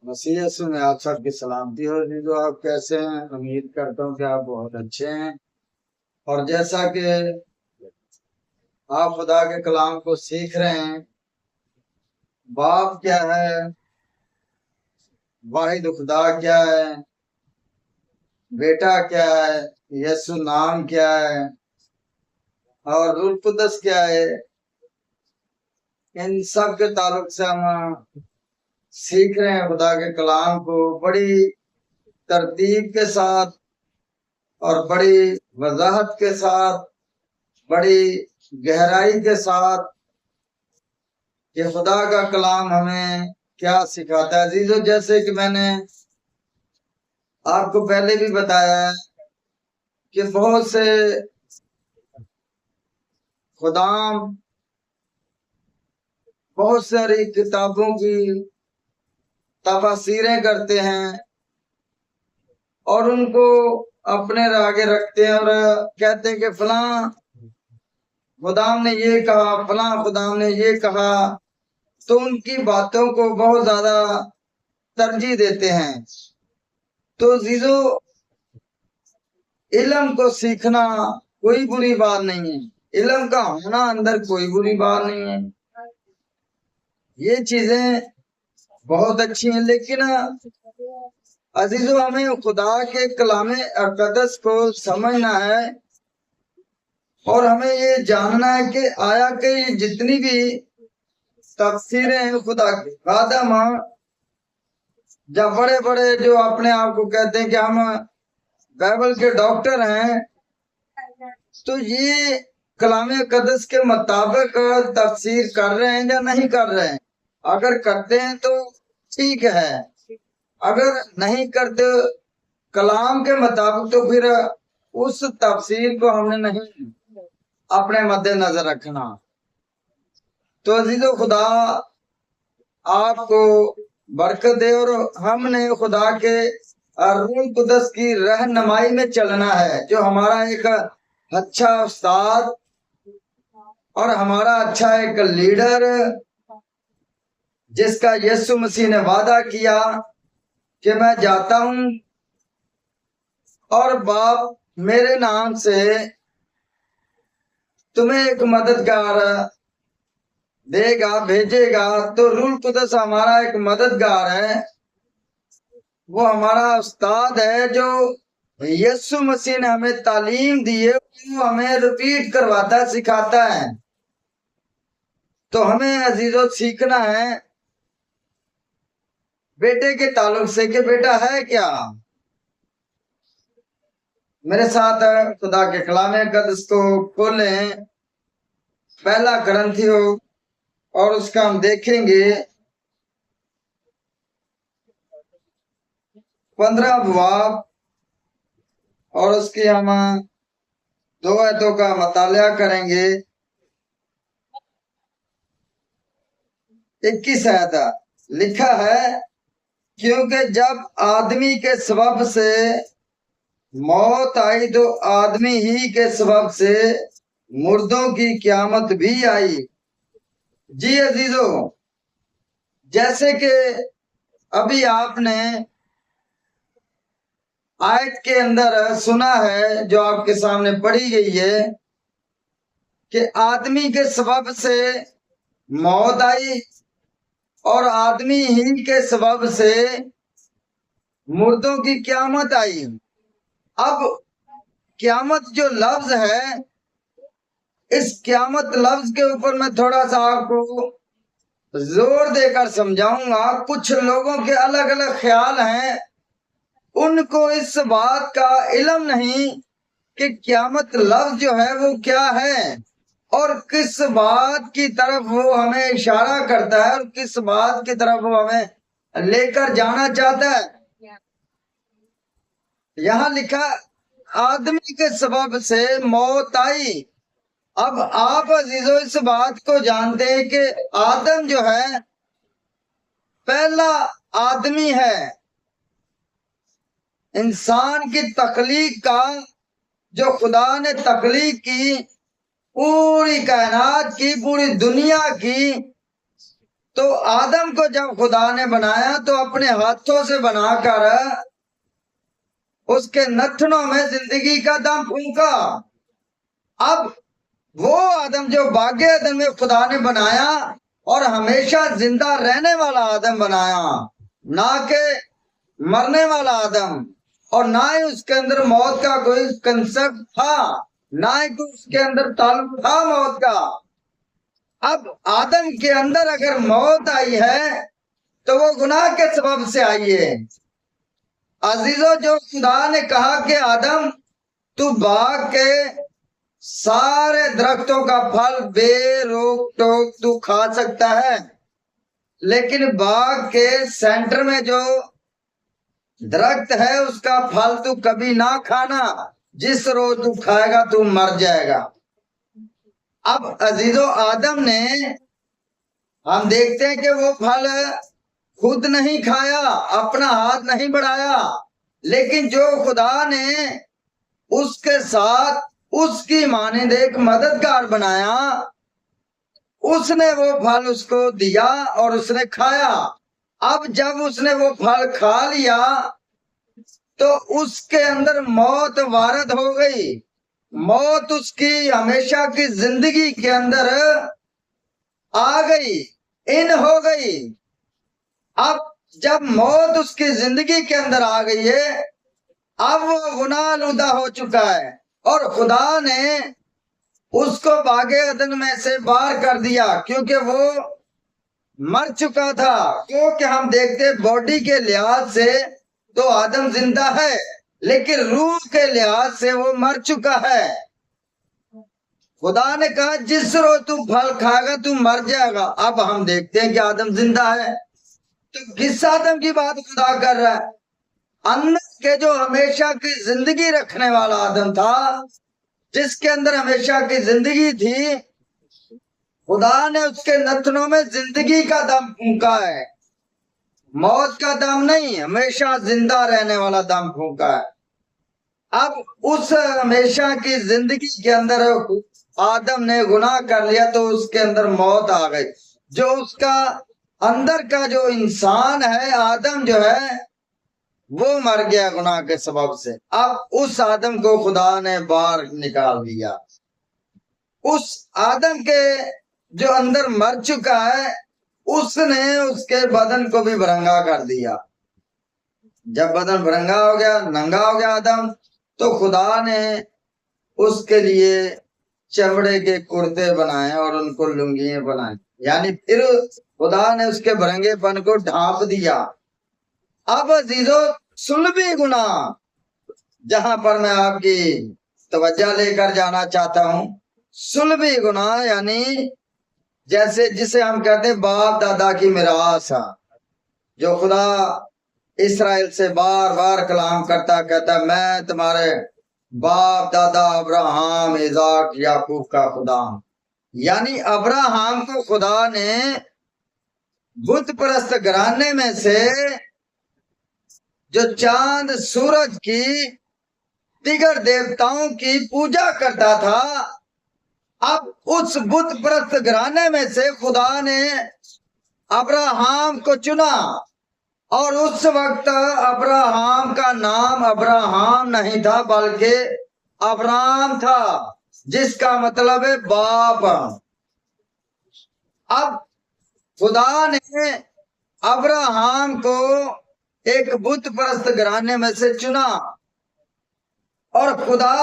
مسیح یسوع میں آپ سب کی سلامتی ہو جو آپ کیسے ہیں؟ امید کرتا ہوں کہ آپ بہت اچھے ہیں۔ اور جیسا کہ آپ خدا کے کلام کو سیکھ رہے ہیں، باپ کیا ہے، واحد خدا کیا ہے، بیٹا کیا ہے، یسوع نام کیا ہے اور روح القدس کیا ہے، ان سب کے تعلق سے ہم سیکھ رہے ہیں خدا کے کلام کو بڑی ترتیب کے ساتھ اور بڑی وضاحت کے ساتھ، بڑی گہرائی کے ساتھ کہ خدا کا کلام ہمیں کیا سکھاتا ہے۔ عزیزو، جیسے کہ میں نے آپ کو پہلے بھی بتایا ہے کہ بہت سے خدام بہت ساری کتابوں کی تفاسیریں کرتے ہیں اور ان کو اپنے آگے رکھتے ہیں اور کہتے ہیں کہ فلاں خدام نے یہ کہا، فلاں خدام نے یہ کہا، تو ان کی باتوں کو بہت زیادہ ترجیح دیتے ہیں۔ تو عزیزو، علم کو سیکھنا کوئی بری بات نہیں ہے، علم کا ہونا اندر کوئی بری بات نہیں ہے، یہ چیزیں بہت اچھی ہیں، لیکن عزیزو ہمیں خدا کے کلام اقدس کو سمجھنا ہے اور ہمیں یہ جاننا ہے کہ آیا کہ جتنی بھی تفسیریں ہیں خدا کی خادم جب بڑے بڑے جو اپنے آپ کو کہتے ہیں کہ ہم بائبل کے ڈاکٹر ہیں، تو یہ کلام اقدس کے مطابق تفسیر کر رہے ہیں یا نہیں کر رہے ہیں؟ اگر کرتے ہیں تو ٹھیک ہے، اگر نہیں کرتے کلام کے مطابق تو پھر اس تفسیر کو ہم نے نہیں اپنے مد نظر رکھنا۔ تو عزیزو، خدا آپ کو برکت دے اور ہم نے خدا کے روح القدس کی رہنمائی میں چلنا ہے، جو ہمارا ایک اچھا استاد اور ہمارا اچھا ایک لیڈر، جس کا یسوع مسیح نے وعدہ کیا کہ میں جاتا ہوں اور باپ میرے نام سے تمہیں ایک مددگار دے گا، بھیجے گا۔ تو روح القدس ہمارا ایک مددگار ہے، وہ ہمارا استاد ہے، جو یسوع مسیح نے ہمیں تعلیم دی ہے، وہ ہمیں ریپیٹ کرواتا ہے، سکھاتا ہے۔ تو ہمیں عزیزو سیکھنا ہے بیٹے کے تعلق سے کہ بیٹا ہے کیا۔ میرے ساتھ خدا کے کلام اقدس کو کھولیں، پہلا کرنتھیوں، اور اس کا ہم دیکھیں گے 15 باب، اور اس کی ہم 2 آیتوں کا مطالعہ کریں گے۔ 21 آیت لکھا ہے، کیونکہ جب آدمی کے سبب سے موت آئی تو آدمی ہی کے سبب سے مردوں کی قیامت بھی آئی۔ جی عزیزو، جیسے کہ ابھی آپ نے آیت کے اندر سنا ہے، جو آپ کے سامنے پڑھی گئی ہے، کہ آدمی کے سبب سے موت آئی اور آدمی ہی کے سبب سے مردوں کی قیامت آئی۔ اب قیامت جو لفظ ہے، اس قیامت لفظ کے اوپر میں تھوڑا سا آپ کو زور دے کر سمجھاؤں گا۔ کچھ لوگوں کے الگ الگ خیال ہیں، ان کو اس بات کا علم نہیں کہ قیامت لفظ جو ہے وہ کیا ہے اور کس بات کی طرف وہ ہمیں اشارہ کرتا ہے اور کس بات کی طرف وہ ہمیں لے کر جانا چاہتا ہے۔ یہاں لکھا آدمی کے سبب سے موت آئی۔ اب آپ عزیزو اس بات کو جانتے ہیں کہ آدم جو ہے پہلا آدمی ہے، انسان کی تخلیق کا جو خدا نے تخلیق کی، پوری کائنات کی، پوری دنیا کی، تو آدم کو جب خدا نے بنایا تو اپنے ہاتھوں سے بنا کر اس کے نتنوں میں زندگی کا دم پھونکا۔ اب وہ آدم جو باغ عدن میں خدا نے بنایا اور ہمیشہ زندہ رہنے والا آدم بنایا، نہ کہ مرنے والا آدم، اور نہ ہی اس کے اندر موت کا کوئی کنسپٹ تھا، نہ ہی اس کے اندر تعلق تھا موت کا۔ اب آدم کے اندر اگر موت آئی ہے تو وہ گناہ کے سبب سے آئی ہے۔ عزیزو، جو خدا نے کہا کہ آدم تو باغ کے سارے درختوں کا پھل بے روک ٹوک تو کھا سکتا ہے، لیکن باغ کے سینٹر میں جو درخت ہے اس کا پھل تو کبھی نہ کھانا، جس روز تو کھائے گا تو مر جائے گا۔ اب عزیزو، آدم نے، ہم دیکھتے ہیں کہ وہ پھل خود نہیں کھایا، اپنا ہاتھ نہیں بڑھایا، لیکن جو خدا نے اس کے ساتھ اس کی مانند ایک مددگار بنایا، اس نے وہ پھل اس کو دیا اور اس نے کھایا۔ اب جب اس نے وہ پھل کھا لیا تو اس کے اندر موت وارد ہو گئی، موت اس کی ہمیشہ کی زندگی کے اندر آ گئی، ان ہو گئی۔ اب جب موت اس کی زندگی کے اندر آ گئی ہے، اب وہ گناہ آلودہ ہو چکا ہے اور خدا نے اس کو باغ عدن میں سے باہر کر دیا، کیونکہ وہ مر چکا تھا۔ کیونکہ ہم دیکھتے باڈی کے لحاظ سے تو آدم زندہ ہے، لیکن روح کے لحاظ سے وہ مر چکا ہے۔ خدا نے کہا جس روز تو پھل کھائے گا تو مر جائے گا۔ اب ہم دیکھتے ہیں کہ آدم زندہ ہے، تو کس آدم کی بات خدا کر رہا ہے؟ اندر کے جو ہمیشہ کی زندگی رکھنے والا آدم تھا، جس کے اندر ہمیشہ کی زندگی تھی، خدا نے اس کے نتنوں میں زندگی کا دم پھونکا ہے، موت کا دم نہیں، ہمیشہ زندہ رہنے والا دم پھونکا ہے۔ اب اس ہمیشہ کی زندگی کے اندر آدم نے گناہ کر لیا تو اس کے اندر موت آ گئی۔ جو اس کا اندر کا جو انسان ہے، آدم جو ہے، وہ مر گیا گناہ کے سبب سے۔ اب اس آدم کو خدا نے باہر نکال دیا۔ اس آدم کے جو اندر مر چکا ہے، اس نے اس کے بدن کو بھی برنگا کر دیا۔ جب بدن برنگا ہو گیا، ننگا ہو گیا آدم، تو خدا نے اس کے لیے چمڑے کے کرتے بنائے اور ان کو لنگیاں بنائیں، یعنی پھر خدا نے اس کے برنگے پن کو ڈھانپ دیا۔ اب عزیزو، صلبی گناہ، جہاں پر میں آپ کی توجہ لے کر جانا چاہتا ہوں، صلبی گناہ یعنی جیسے جسے ہم کہتے ہیں باپ دادا کی میراث، جو خدا اسرائیل سے بار بار کلام کرتا، کہتا میں تمہارے باپ دادا ابراہیم، اسحاق، یعقوب کا خدا ہوں۔ یعنی ابراہیم کو خدا نے بت پرست گھرانے میں سے جو چاند سورج کی دیگر دیوتاؤں کی پوجا کرتا تھا، اب اس بت پرست گھرانے میں سے خدا نے ابراہیم کو چنا، اور اس وقت ابراہیم کا نام ابراہیم نہیں تھا بلکہ ابرام تھا، جس کا مطلب ہے باپ۔ اب خدا نے ابراہیم کو ایک بت پرست گھرانے میں سے چنا، اور خدا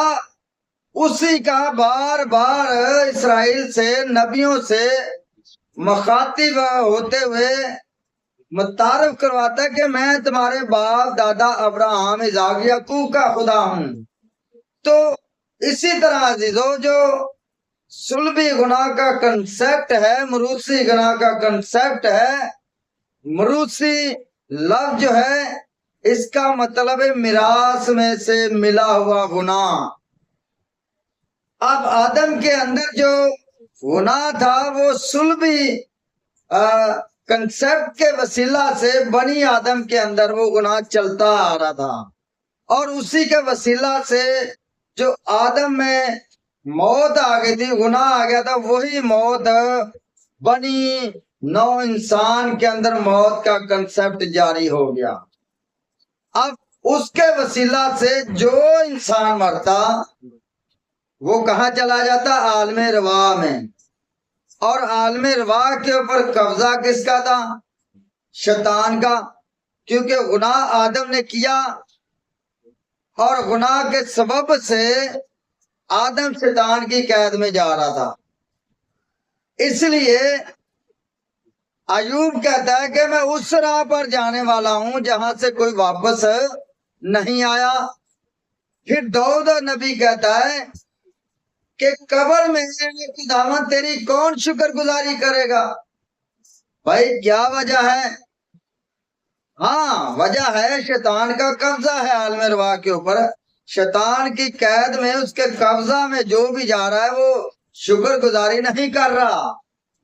اسی کا بار بار اسرائیل سے، نبیوں سے مخاطب ہوتے ہوئے متعارف کرواتا کہ میں تمہارے باپ دادا ابراہیم، اسحاق، یعقوب کا خدا ہوں۔ تو اسی طرح عزیزو، جو صلبی گناہ کا کنسپٹ ہے، مروثی گناہ کا کنسپٹ ہے، مروثی لفظ جو ہے، اس کا مطلب ہے میراث میں سے ملا ہوا گناہ۔ اب آدم کے اندر جو گناہ تھا وہ صلبی کنسپٹ کے وسیلہ سے بنی آدم کے اندر وہ گناہ چلتا آ رہا تھا، اور اسی کے وسیلہ سے جو آدم میں موت آ گئی تھی، گناہ آ گیا تھا، وہی موت بنی نو انسان کے اندر موت کا کنسپٹ جاری ہو گیا۔ اب اس کے وسیلہ سے جو انسان مرتا وہ کہاں چلا جاتا؟ عالم روا میں۔ اور عالم روا کے اوپر قبضہ کس کا تھا؟ شیطان کا، کیونکہ گناہ آدم نے کیا اور گناہ کے سبب سے آدم شیطان کی قید میں جا رہا تھا۔ اس لیے ایوب کہتا ہے کہ میں اس راہ پر جانے والا ہوں جہاں سے کوئی واپس نہیں آیا۔ پھر داؤد نبی کہتا ہے کہ قبر میں خداوند تیری کون شکر گزاری کرے گا؟ بھائی کیا وجہ ہے؟ ہاں وجہ ہے شیطان کا قبضہ ہے عالم روا کے اوپر۔ شیطان کی قید میں، اس کے قبضہ میں جو بھی جا رہا ہے وہ شکر گزاری نہیں کر رہا،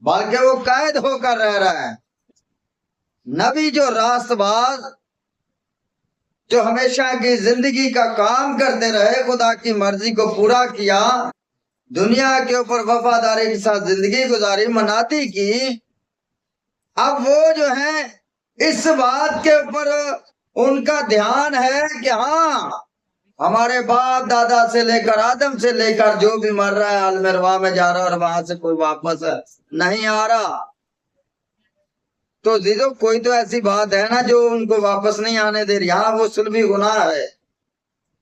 بلکہ وہ قید ہو کر رہ رہا ہے۔ نبی جو راست باز، جو ہمیشہ کی زندگی کا کام کرتے رہے، خدا کی مرضی کو پورا کیا، دنیا کے اوپر وفاداری کے ساتھ زندگی گزاری، مناتی کی، اب وہ جو ہیں اس بات کے اوپر ان کا دھیان ہے کہ ہاں ہمارے باپ دادا سے لے کر آدم سے لے کر جو بھی مر رہا ہے عالم روا میں جا رہا ہے اور وہاں سے کوئی واپس نہیں آ رہا۔ تو زیدو کوئی تو ایسی بات ہے نا جو ان کو واپس نہیں آنے دے رہی۔ ہاں وہ صلبی گناہ ہے،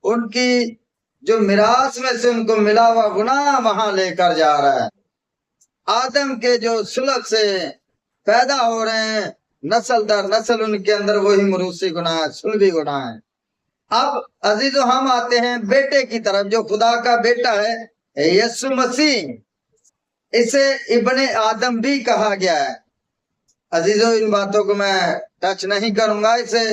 ان کی جو میراث میں سے ان کو ملا ہوا گناہ وہاں لے کر جا رہا ہے۔ آدم کے جو سلب سے پیدا ہو رہے ہیں نسل در نسل، ان کے اندر وہی موروثی گناہ ہے، صلبی گناہ ہے۔ اب عزیزو ہم آتے ہیں بیٹے کی طرف، جو خدا کا بیٹا ہے یسوع مسیح، اسے ابن آدم بھی کہا گیا ہے۔ عزیزو ان باتوں کو میں ٹچ نہیں کروں گا۔ اسے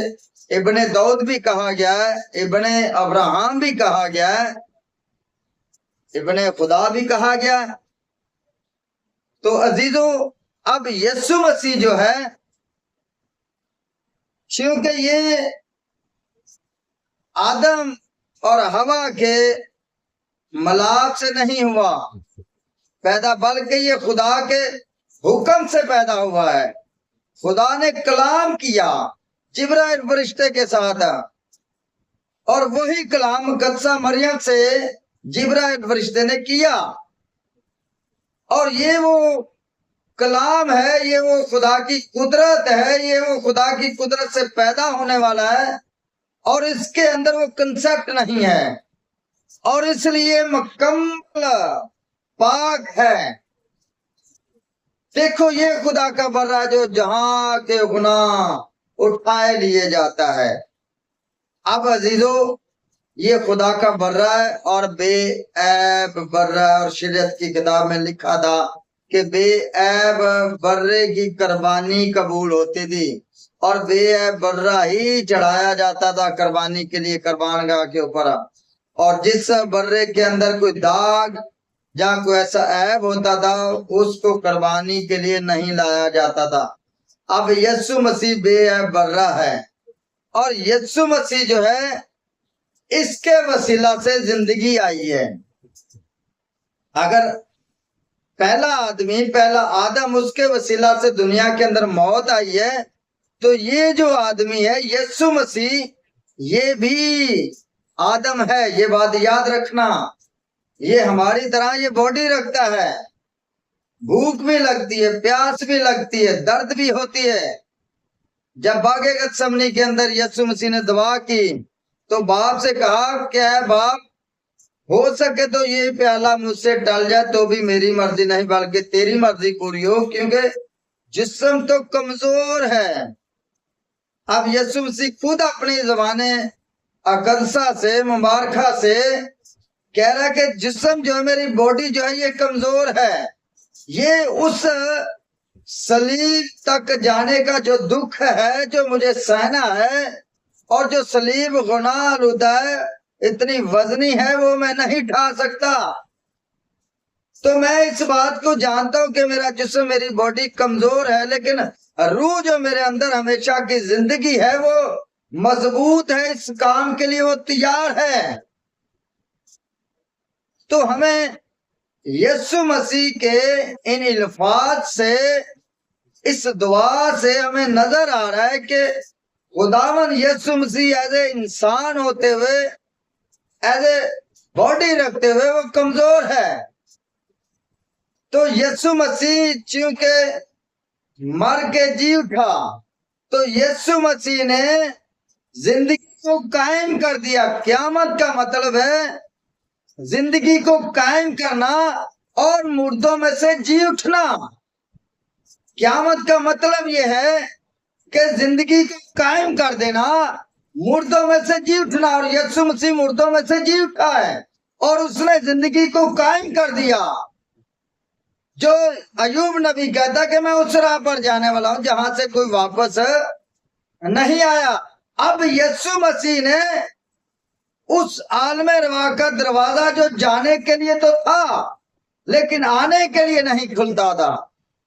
ابن داؤد بھی کہا گیا ہے، ابن ابراہم بھی کہا گیا ہے، ابن خدا بھی کہا گیا ہے۔ تو عزیزو اب یسوع مسیح جو ہے، چونکہ یہ آدم اور حوا کے ملاپ سے نہیں ہوا پیدا، بلکہ یہ خدا کے حکم سے پیدا ہوا ہے۔ خدا نے کلام کیا جبرائیل فرشتے کے ساتھ، اور وہی کلام مقدسہ مریم سے جبرائیل فرشتے نے کیا، اور یہ وہ کلام ہے، یہ وہ خدا کی قدرت ہے، یہ وہ خدا کی قدرت سے پیدا ہونے والا ہے، اور اس کے اندر وہ کنسپٹ نہیں ہے، اور اس لیے مکمل پاک ہے۔ دیکھو یہ خدا کا برا جو جہاں کے گناہ اٹھائے لیے جاتا ہے۔ اب عزیزو یہ خدا کا برا ہے اور بے عیب برا ہے، اور شریعت کی کتاب میں لکھا تھا کہ بے عیب برے کی قربانی قبول ہوتی تھی، اور بے عیب برا ہی چڑھایا جاتا تھا قربانی کے لیے قربان گاہ کے اوپر، اور جس برے کے اندر کوئی داغ جہاں کوئی ایسا عیب ہوتا تھا اس کو قربانی کے لیے نہیں لایا جاتا تھا۔ اب یسوع مسیح بے عیب برا ہے، اور یسوع مسیح جو ہے اس کے وسیلہ سے زندگی آئی ہے۔ اگر پہلا آدمی، پہلا آدم، اس کے وسیلہ سے دنیا کے اندر موت آئی ہے، تو یہ جو آدمی ہے یسوع مسیح، یہ بھی آدم ہے۔ یہ بات یاد رکھنا، یہ ہماری طرح یہ باڈی رکھتا ہے، بھوک بھی لگتی ہے، پیاس بھی لگتی ہے، درد بھی ہوتی ہے۔ جب باغ گتسمنی کے اندر یسوع مسیح نے دعا کی تو باپ سے کہا کہ اے باپ، ہو سکے تو یہ پیالہ مجھ سے ٹل جائے تو بھی میری مرضی نہیں بلکہ تیری مرضی پوری ہو، کیونکہ جسم تو کمزور ہے۔ اب یسوع مسیح خود اپنی زبان اقدسہ سے، مبارکہ سے کہہ رہا ہے کہ جسم جو ہے، میری باڈی جو ہے یہ کمزور ہے۔ یہ اس صلیب تک جانے کا جو دکھ ہے جو مجھے سہنا ہے، اور جو صلیب گناہ آلودہ ہے، اتنی وزنی ہے، وہ میں نہیں اٹھا سکتا۔ تو میں اس بات کو جانتا ہوں کہ میرا جسم، میری باڈی کمزور ہے، لیکن روح جو میرے اندر ہمیشہ کی زندگی ہے وہ مضبوط ہے، اس کام کے لیے وہ تیار ہے۔ تو ہمیں یسوع مسیح کے ان الفاظ سے اس دعا سے ہمیں نظر آ رہا ہے کہ خداوند یسوع مسیح ایز اے انسان ہوتے ہوئے، ایز اے باڈی رکھتے ہوئے وہ کمزور ہے. تو یسوع مسیح چونکہ مر کے جی اٹھا تو یسوع مسیح نے زندگی کو قائم کر دیا. قیامت کا مطلب ہے زندگی کو قائم کرنا اور مردوں میں سے جی اٹھنا. قیامت کا مطلب یہ ہے کہ زندگی کو قائم کر دینا، مردوں میں سے جی اٹھنا. اور یسوع مسیح مردوں میں سے جی اٹھا ہے اور اس نے زندگی کو قائم کر دیا. جو ایوب نبی کہتا کہ میں اس راہ پر جانے والا ہوں جہاں سے کوئی واپس نہیں آیا. اب یسوع مسیح نے اس عالم روا کا دروازہ جو جانے کے لیے تو تھا لیکن آنے کے لیے نہیں کھلتا تھا،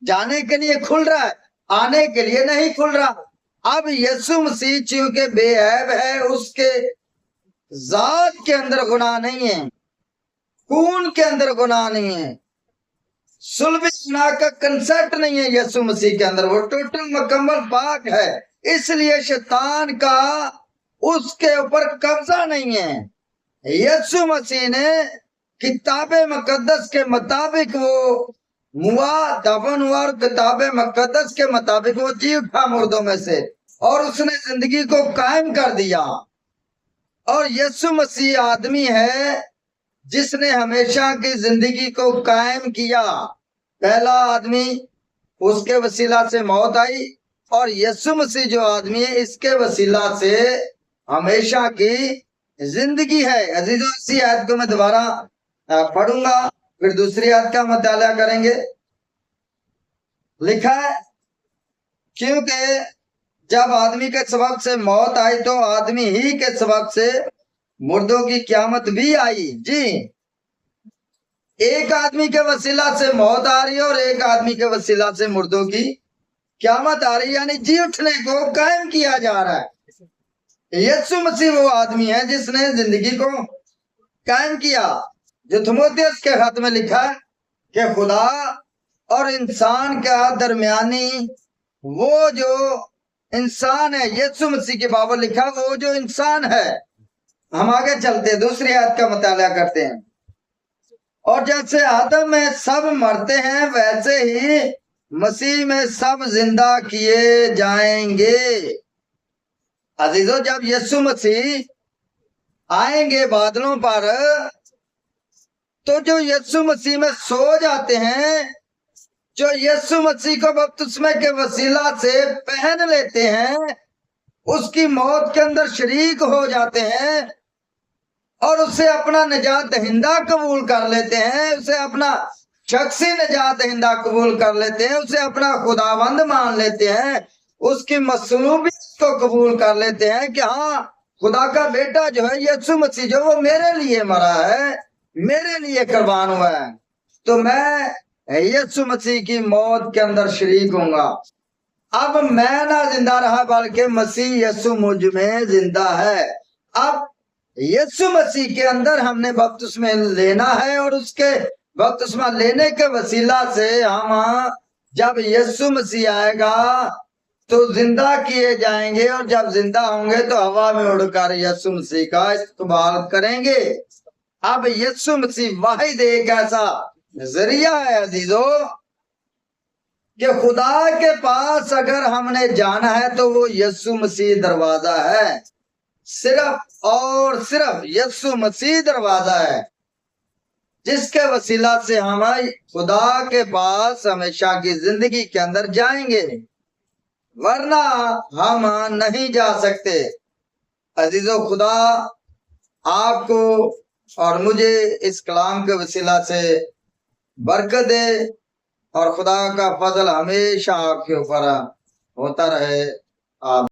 جانے کے لیے کھل رہا ہے، آنے کے لیے نہیں کھل رہا. اب یسوع مسیح چونکہ بے عیب ہے، اس کے ذات کے اندر گناہ نہیں ہے، خون کے اندر گناہ نہیں ہے، صلبی گناہ کا کنسپٹ نہیں ہے یسوع مسیح کے اندر، وہ ٹوٹل مکمل پاک ہے. اس لیے شیطان کا اس کے اوپر قبضہ نہیں ہے. یسوع مسیح نے کتاب مقدس کے مطابق وہ ہوا، دفن ہوا اور کتاب مقدس کے مطابق وہ جی اٹھا مردوں میں سے اور اس نے زندگی کو قائم کر دیا. اور یسوع مسیح آدمی ہے جس نے ہمیشہ کی زندگی کو قائم کیا. پہلا آدمی اس کے وسیلہ سے موت آئی اور یسوع مسیح جو آدمی ہے اس کے وسیلہ سے ہمیشہ کی زندگی ہے. عزیزو اسی آیت کو میں دوبارہ پڑھوں گا پھر دوسری آیت کا مطالعہ کریں گے. لکھا ہے کیونکہ جب آدمی کے سبب سے موت آئی تو آدمی ہی کے سبب سے مردوں کی قیامت بھی آئی. جی، ایک آدمی کے وسیلہ سے موت آ رہی ہے اور ایک آدمی کے وسیلہ سے مردوں کی قیامت آ رہی ہے، یعنی جی اٹھنے کو قائم کیا جا رہا ہے. یسوع مسیح وہ آدمی ہے جس نے زندگی کو قائم کیا. جو تیموتھیوس کے خط میں لکھا ہے کہ خدا اور انسان کا درمیانی وہ جو انسان ہے، یسوع مسیح کے بابت لکھا وہ جو انسان ہے. ہم آگے چلتے دوسری آیت کا مطالعہ کرتے ہیں. اور جیسے آدم میں سب مرتے ہیں ویسے ہی مسیح میں سب زندہ کیے جائیں گے. عزیزو جب یسوع مسیح آئیں گے بادلوں پر تو جو یسوع مسیح میں سو جاتے ہیں، جو یسوع مسیح کو بپتسمے کے وسیلہ سے پہن لیتے ہیں، اس کی موت کے اندر شریک ہو جاتے ہیں اور اسے اپنا نجات دہندہ قبول کر لیتے ہیں، اسے اپنا شخصی نجات دہندہ قبول کر لیتے ہیں، اسے اپنا خداوند مان لیتے ہیں، اس کی مصلوبیت کو قبول کر لیتے ہیں کہ ہاں خدا کا بیٹا جو ہے یسوع مسیح جو وہ میرے لیے مرا ہے، میرے لیے قربان ہوا ہے، تو میں یسوع مسیح کی موت کے اندر شریک ہوں گا. اب میں نہ زندہ رہا بلکہ مسیح یسوع مجھ میں زندہ ہے. اب یسوع مسیح کے اندر ہم نے بپتسمہ لینا ہے اور اس کے بپتسمہ لینے کے وسیلہ سے ہم جب یسوع مسیح آئے گا تو زندہ کیے جائیں گے اور جب زندہ ہوں گے تو ہوا میں اڑ کر یسوع مسیح کا استقبال کریں گے. اب یسوع مسیح واحد ایک ایسا ذریعہ ہے عزیزو کہ خدا کے پاس اگر ہم نے جانا ہے تو وہ یسوع مسیح دروازہ ہے. صرف اور صرف یسوع مسیح دروازہ ہے جس کے وسیلہ سے ہم خدا کے پاس ہمیشہ کی زندگی کے اندر جائیں گے، ورنہ ہم نہیں جا سکتے. عزیزو خدا آپ کو اور مجھے اس کلام کے وسیلہ سے برکت دے اور خدا کا فضل ہمیشہ آپ کے اوپر ہوتا رہے.